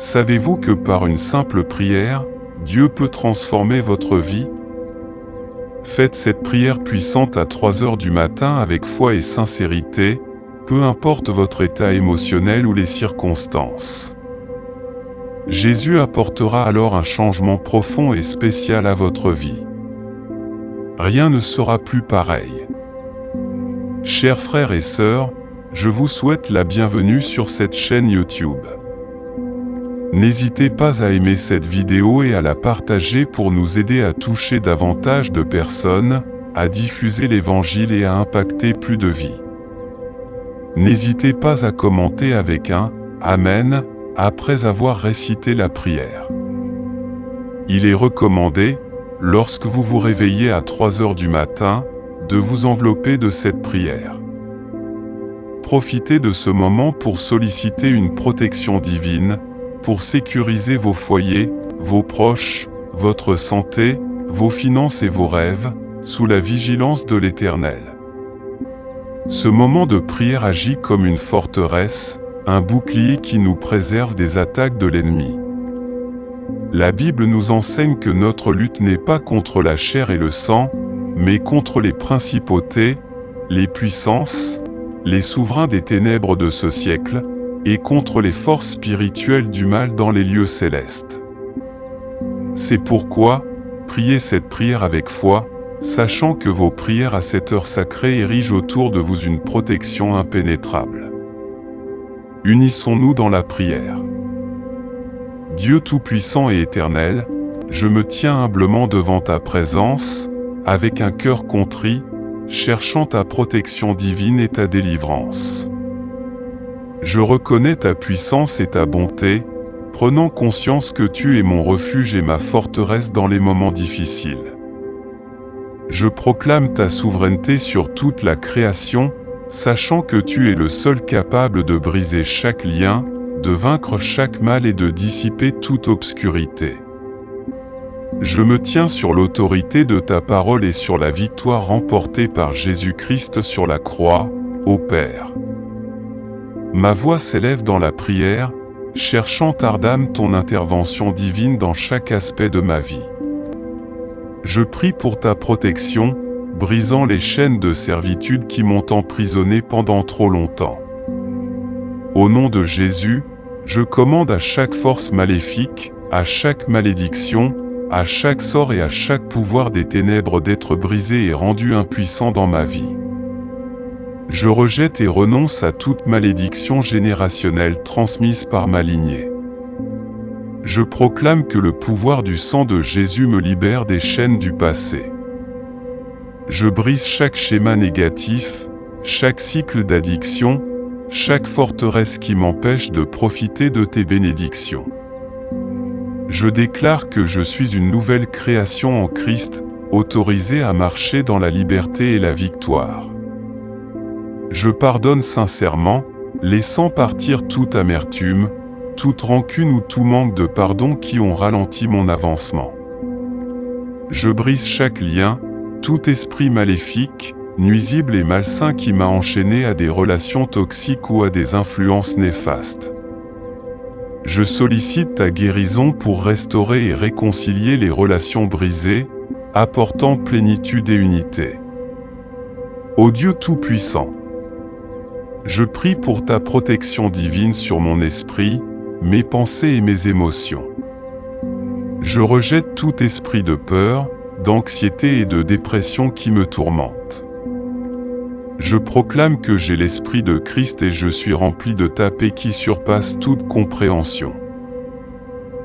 Savez-vous que par une simple prière, Dieu peut transformer votre vie? Faites cette prière puissante à 3 heures du matin avec foi et sincérité, peu importe votre état émotionnel ou les circonstances. Jésus apportera alors un changement profond et spécial à votre vie. Rien ne sera plus pareil. Chers frères et sœurs, je vous souhaite la bienvenue sur cette chaîne YouTube. N'hésitez pas à aimer cette vidéo et à la partager pour nous aider à toucher davantage de personnes, à diffuser l'Évangile et à impacter plus de vies. N'hésitez pas à commenter avec un « Amen » après avoir récité la prière. Il est recommandé, lorsque vous vous réveillez à 3 heures du matin, de vous envelopper de cette prière. Profitez de ce moment pour solliciter une protection divine, pour sécuriser vos foyers, vos proches, votre santé, vos finances et vos rêves, sous la vigilance de l'Éternel. Ce moment de prière agit comme une forteresse, un bouclier qui nous préserve des attaques de l'ennemi. La Bible nous enseigne que notre lutte n'est pas contre la chair et le sang, mais contre les principautés, les puissances, les souverains des ténèbres de ce siècle, et contre les forces spirituelles du mal dans les lieux célestes. C'est pourquoi, priez cette prière avec foi, sachant que vos prières à cette heure sacrée érigent autour de vous une protection impénétrable. Unissons-nous dans la prière. Dieu Tout-Puissant et Éternel, je me tiens humblement devant ta présence, avec un cœur contrit, cherchant ta protection divine et ta délivrance. Je reconnais ta puissance et ta bonté, prenant conscience que tu es mon refuge et ma forteresse dans les moments difficiles. Je proclame ta souveraineté sur toute la création, sachant que tu es le seul capable de briser chaque lien, de vaincre chaque mal et de dissiper toute obscurité. Je me tiens sur l'autorité de ta parole et sur la victoire remportée par Jésus-Christ sur la croix, ô Père. Ma voix s'élève dans la prière, cherchant ardemment ton intervention divine dans chaque aspect de ma vie. Je prie pour ta protection, brisant les chaînes de servitude qui m'ont emprisonné pendant trop longtemps. Au nom de Jésus, je commande à chaque force maléfique, à chaque malédiction, à chaque sort et à chaque pouvoir des ténèbres d'être brisé et rendu impuissant dans ma vie. Je rejette et renonce à toute malédiction générationnelle transmise par ma lignée. Je proclame que le pouvoir du sang de Jésus me libère des chaînes du passé. Je brise chaque schéma négatif, chaque cycle d'addiction, chaque forteresse qui m'empêche de profiter de tes bénédictions. Je déclare que je suis une nouvelle création en Christ, autorisée à marcher dans la liberté et la victoire. Je pardonne sincèrement, laissant partir toute amertume, toute rancune ou tout manque de pardon qui ont ralenti mon avancement. Je brise chaque lien, tout esprit maléfique, nuisible et malsain qui m'a enchaîné à des relations toxiques ou à des influences néfastes. Je sollicite ta guérison pour restaurer et réconcilier les relations brisées, apportant plénitude et unité. Ô Dieu Tout-Puissant, je prie pour ta protection divine sur mon esprit, mes pensées et mes émotions. Je rejette tout esprit de peur, d'anxiété et de dépression qui me tourmente. Je proclame que j'ai l'esprit de Christ et je suis rempli de ta paix qui surpasse toute compréhension.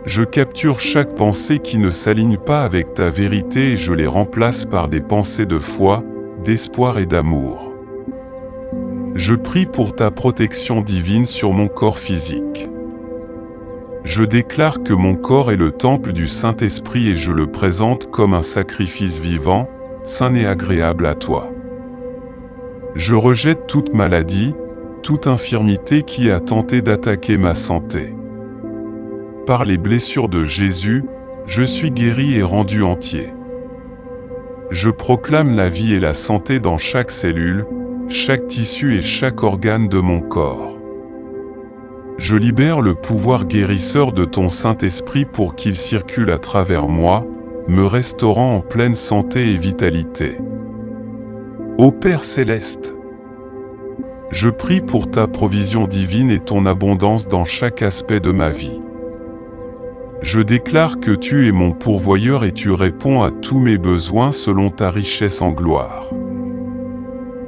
Je capture chaque pensée qui ne s'aligne pas avec ta vérité et je les remplace par des pensées de foi, d'espoir et d'amour. Je prie pour ta protection divine sur mon corps physique. Je déclare que mon corps est le temple du Saint-Esprit et je le présente comme un sacrifice vivant, saint et agréable à toi. Je rejette toute maladie, toute infirmité qui a tenté d'attaquer ma santé. Par les blessures de Jésus, je suis guéri et rendu entier. Je proclame la vie et la santé dans chaque cellule, chaque tissu et chaque organe de mon corps. Je libère le pouvoir guérisseur de ton Saint-Esprit pour qu'il circule à travers moi, me restaurant en pleine santé et vitalité. Ô Père céleste, je prie pour ta provision divine et ton abondance dans chaque aspect de ma vie. Je déclare que tu es mon pourvoyeur et tu réponds à tous mes besoins selon ta richesse en gloire.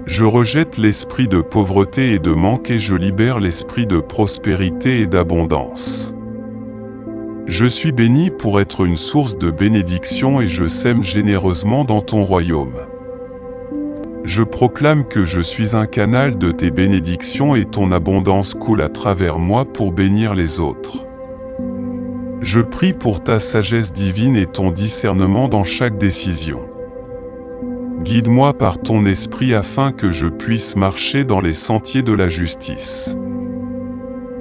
Je rejette l'esprit de pauvreté et de manque et je libère l'esprit de prospérité et d'abondance. Je suis béni pour être une source de bénédiction et je sème généreusement dans ton royaume. Je proclame que je suis un canal de tes bénédictions et ton abondance coule à travers moi pour bénir les autres. Je prie pour ta sagesse divine et ton discernement dans chaque décision. Guide-moi par ton esprit afin que je puisse marcher dans les sentiers de la justice.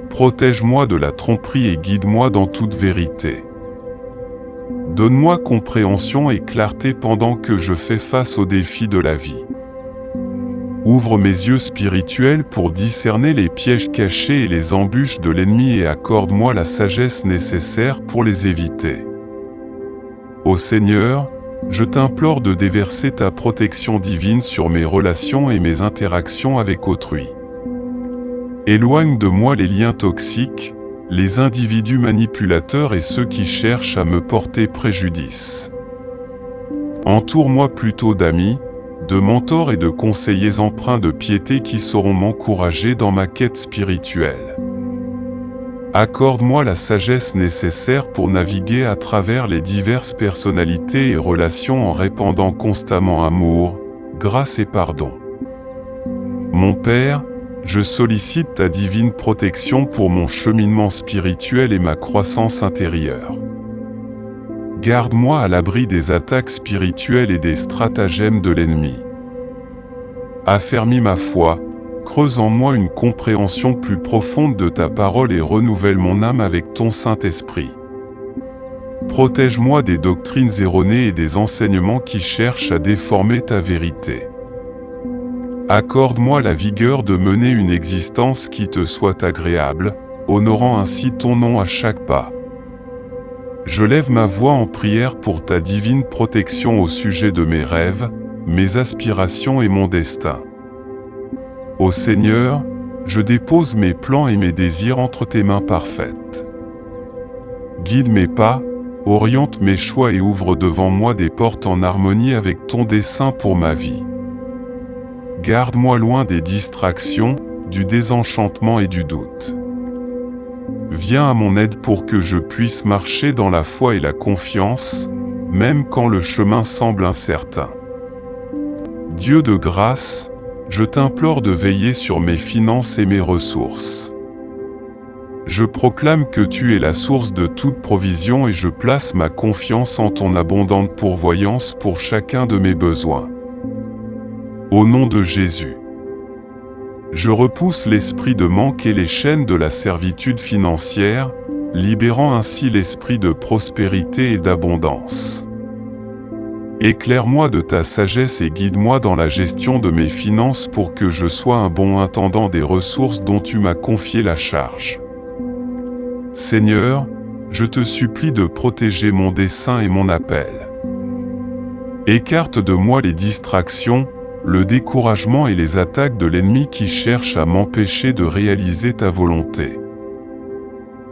Protège-moi de la tromperie et guide-moi dans toute vérité. Donne-moi compréhension et clarté pendant que je fais face aux défis de la vie. Ouvre mes yeux spirituels pour discerner les pièges cachés et les embûches de l'ennemi et accorde-moi la sagesse nécessaire pour les éviter. Ô Seigneur, je t'implore de déverser ta protection divine sur mes relations et mes interactions avec autrui. Éloigne de moi les liens toxiques, les individus manipulateurs et ceux qui cherchent à me porter préjudice. Entoure-moi plutôt d'amis, de mentors et de conseillers empreints de piété qui sauront m'encourager dans ma quête spirituelle. Accorde-moi la sagesse nécessaire pour naviguer à travers les diverses personnalités et relations en répandant constamment amour, grâce et pardon. Mon Père, je sollicite ta divine protection pour mon cheminement spirituel et ma croissance intérieure. Garde-moi à l'abri des attaques spirituelles et des stratagèmes de l'ennemi. Affermis ma foi, creuse en moi une compréhension plus profonde de ta parole et renouvelle mon âme avec ton Saint-Esprit. Protège-moi des doctrines erronées et des enseignements qui cherchent à déformer ta vérité. Accorde-moi la vigueur de mener une existence qui te soit agréable, honorant ainsi ton nom à chaque pas. Je lève ma voix en prière pour ta divine protection au sujet de mes rêves, mes aspirations et mon destin. Ô Seigneur, je dépose mes plans et mes désirs entre tes mains parfaites. Guide mes pas, oriente mes choix et ouvre devant moi des portes en harmonie avec ton dessein pour ma vie. Garde-moi loin des distractions, du désenchantement et du doute. Viens à mon aide pour que je puisse marcher dans la foi et la confiance, même quand le chemin semble incertain. Dieu de grâce, je t'implore de veiller sur mes finances et mes ressources. Je proclame que tu es la source de toute provision et je place ma confiance en ton abondante pourvoyance pour chacun de mes besoins. Au nom de Jésus. Je repousse l'esprit de manque et les chaînes de la servitude financière, libérant ainsi l'esprit de prospérité et d'abondance. Éclaire-moi de ta sagesse et guide-moi dans la gestion de mes finances pour que je sois un bon intendant des ressources dont tu m'as confié la charge. Seigneur, je te supplie de protéger mon dessein et mon appel. Écarte de moi les distractions, le découragement et les attaques de l'ennemi qui cherchent à m'empêcher de réaliser ta volonté.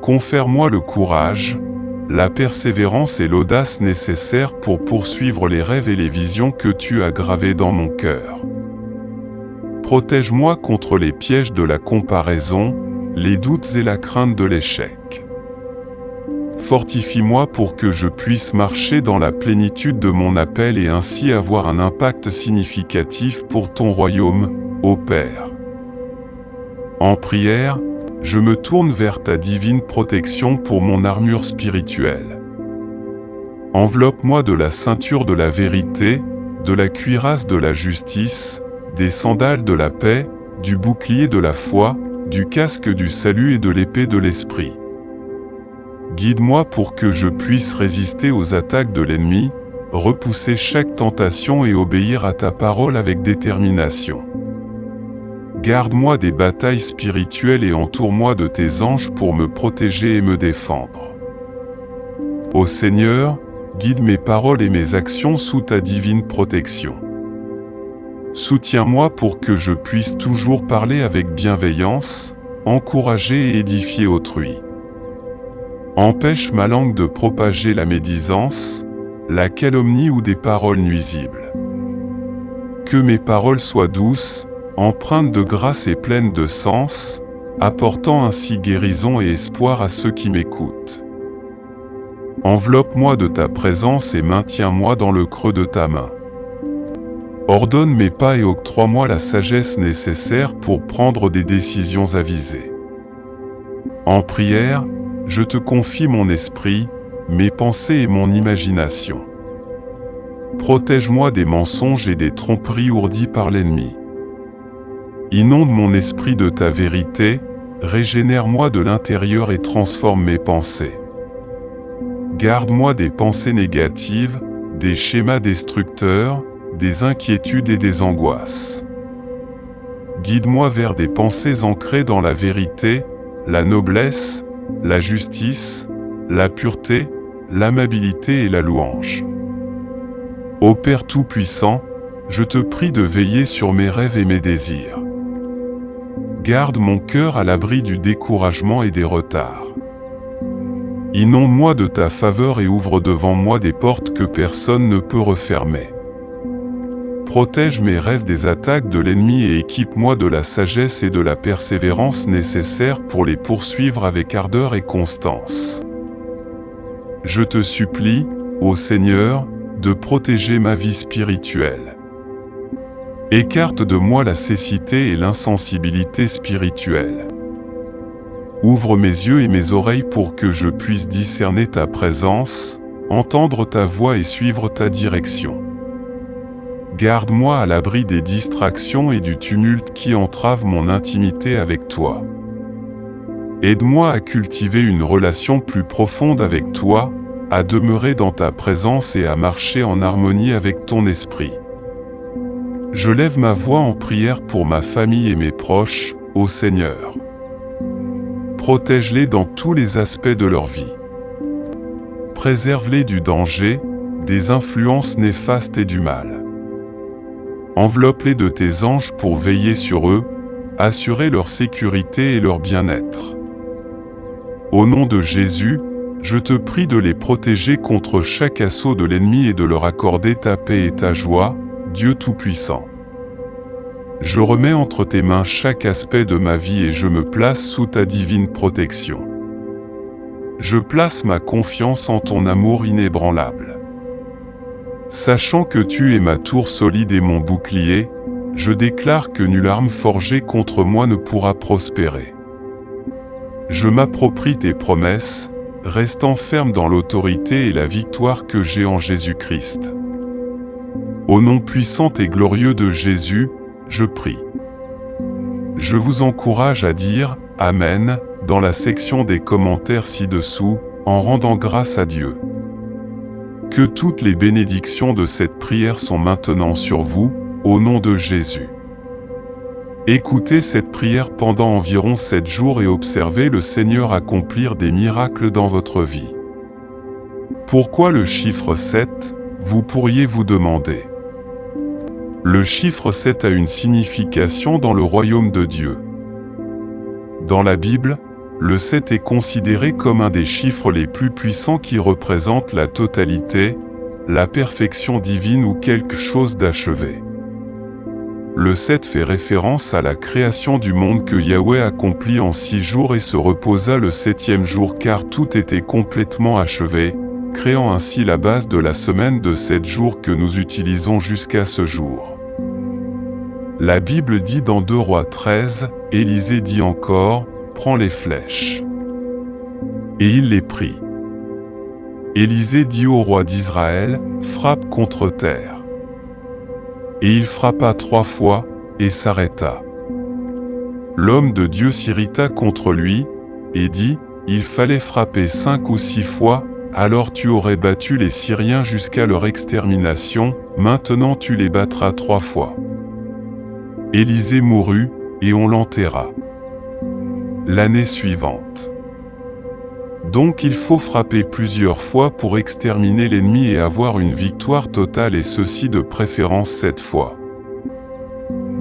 Confère-moi le courage, la persévérance et l'audace nécessaires pour poursuivre les rêves et les visions que tu as gravés dans mon cœur. Protège-moi contre les pièges de la comparaison, les doutes et la crainte de l'échec. Fortifie-moi pour que je puisse marcher dans la plénitude de mon appel et ainsi avoir un impact significatif pour ton royaume, ô Père. En prière, je me tourne vers ta divine protection pour mon armure spirituelle. Enveloppe-moi de la ceinture de la vérité, de la cuirasse de la justice, des sandales de la paix, du bouclier de la foi, du casque du salut et de l'épée de l'esprit. Guide-moi pour que je puisse résister aux attaques de l'ennemi, repousser chaque tentation et obéir à ta parole avec détermination. Garde-moi des batailles spirituelles et entoure-moi de tes anges pour me protéger et me défendre. Ô Seigneur, guide mes paroles et mes actions sous ta divine protection. Soutiens-moi pour que je puisse toujours parler avec bienveillance, encourager et édifier autrui. Empêche ma langue de propager la médisance, la calomnie ou des paroles nuisibles. Que mes paroles soient douces, empreintes de grâce et pleines de sens, apportant ainsi guérison et espoir à ceux qui m'écoutent. Enveloppe-moi de ta présence et maintiens-moi dans le creux de ta main. Ordonne mes pas et octroie-moi la sagesse nécessaire pour prendre des décisions avisées. En prière, je te confie mon esprit, mes pensées et mon imagination. Protège-moi des mensonges et des tromperies ourdies par l'ennemi. Inonde mon esprit de ta vérité, régénère-moi de l'intérieur et transforme mes pensées. Garde-moi des pensées négatives, des schémas destructeurs, des inquiétudes et des angoisses. Guide-moi vers des pensées ancrées dans la vérité, la noblesse, la justice, la pureté, l'amabilité et la louange. Ô Père Tout-Puissant, je te prie de veiller sur mes rêves et mes désirs. Garde mon cœur à l'abri du découragement et des retards. Inonde-moi de ta faveur et ouvre devant moi des portes que personne ne peut refermer. Protège mes rêves des attaques de l'ennemi et équipe-moi de la sagesse et de la persévérance nécessaires pour les poursuivre avec ardeur et constance. Je te supplie, ô Seigneur, de protéger ma vie spirituelle. Écarte de moi la cécité et l'insensibilité spirituelle. Ouvre mes yeux et mes oreilles pour que je puisse discerner ta présence, entendre ta voix et suivre ta direction. Garde-moi à l'abri des distractions et du tumulte qui entravent mon intimité avec toi. Aide-moi à cultiver une relation plus profonde avec toi, à demeurer dans ta présence et à marcher en harmonie avec ton esprit. Je lève ma voix en prière pour ma famille et mes proches, ô Seigneur. Protège-les dans tous les aspects de leur vie. Préserve-les du danger, des influences néfastes et du mal. Enveloppe-les de tes anges pour veiller sur eux, assurer leur sécurité et leur bien-être. Au nom de Jésus, je te prie de les protéger contre chaque assaut de l'ennemi et de leur accorder ta paix et ta joie, Dieu Tout-Puissant. Je remets entre tes mains chaque aspect de ma vie et je me place sous ta divine protection. Je place ma confiance en ton amour inébranlable. Sachant que tu es ma tour solide et mon bouclier, je déclare que nulle arme forgée contre moi ne pourra prospérer. Je m'approprie tes promesses, restant ferme dans l'autorité et la victoire que j'ai en Jésus-Christ. Au nom puissant et glorieux de Jésus, je prie. Je vous encourage à dire « Amen » dans la section des commentaires ci-dessous, en rendant grâce à Dieu. Que toutes les bénédictions de cette prière sont maintenant sur vous, au nom de Jésus. Écoutez cette prière pendant environ 7 jours et observez le Seigneur accomplir des miracles dans votre vie. Pourquoi le chiffre 7, vous pourriez vous demander. Le chiffre 7 a une signification dans le royaume de Dieu. Dans la Bible, le 7 est considéré comme un des chiffres les plus puissants qui représente la totalité, la perfection divine ou quelque chose d'achevé. Le 7 fait référence à la création du monde que Yahweh accomplit en 6 jours et se reposa le 7e jour car tout était complètement achevé, créant ainsi la base de la semaine de 7 jours que nous utilisons jusqu'à ce jour. La Bible dit dans 2 Rois 13, Élisée dit encore, « Prends les flèches. » Et il les prit. Élisée dit au roi d'Israël, « Frappe contre terre. » Et il frappa 3 fois, et s'arrêta. L'homme de Dieu s'irrita contre lui, et dit, « Il fallait frapper 5 ou 6 fois, alors tu aurais battu les Syriens jusqu'à leur extermination, maintenant tu les battras 3 fois. » Élisée mourut, et on l'enterra l'année suivante. Donc il faut frapper plusieurs fois pour exterminer l'ennemi et avoir une victoire totale, et ceci de préférence 7 fois.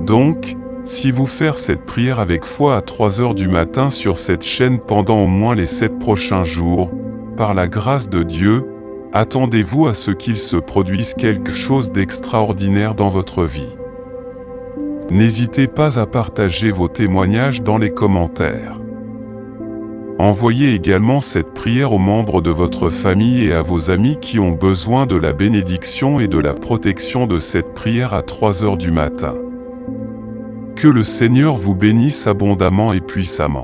Donc, si vous faites cette prière avec foi à 3 heures du matin sur cette chaîne pendant au moins les 7 prochains jours, par la grâce de Dieu, attendez-vous à ce qu'il se produise quelque chose d'extraordinaire dans votre vie. N'hésitez pas à partager vos témoignages dans les commentaires. Envoyez également cette prière aux membres de votre famille et à vos amis qui ont besoin de la bénédiction et de la protection de cette prière à 3 heures du matin. Que le Seigneur vous bénisse abondamment et puissamment.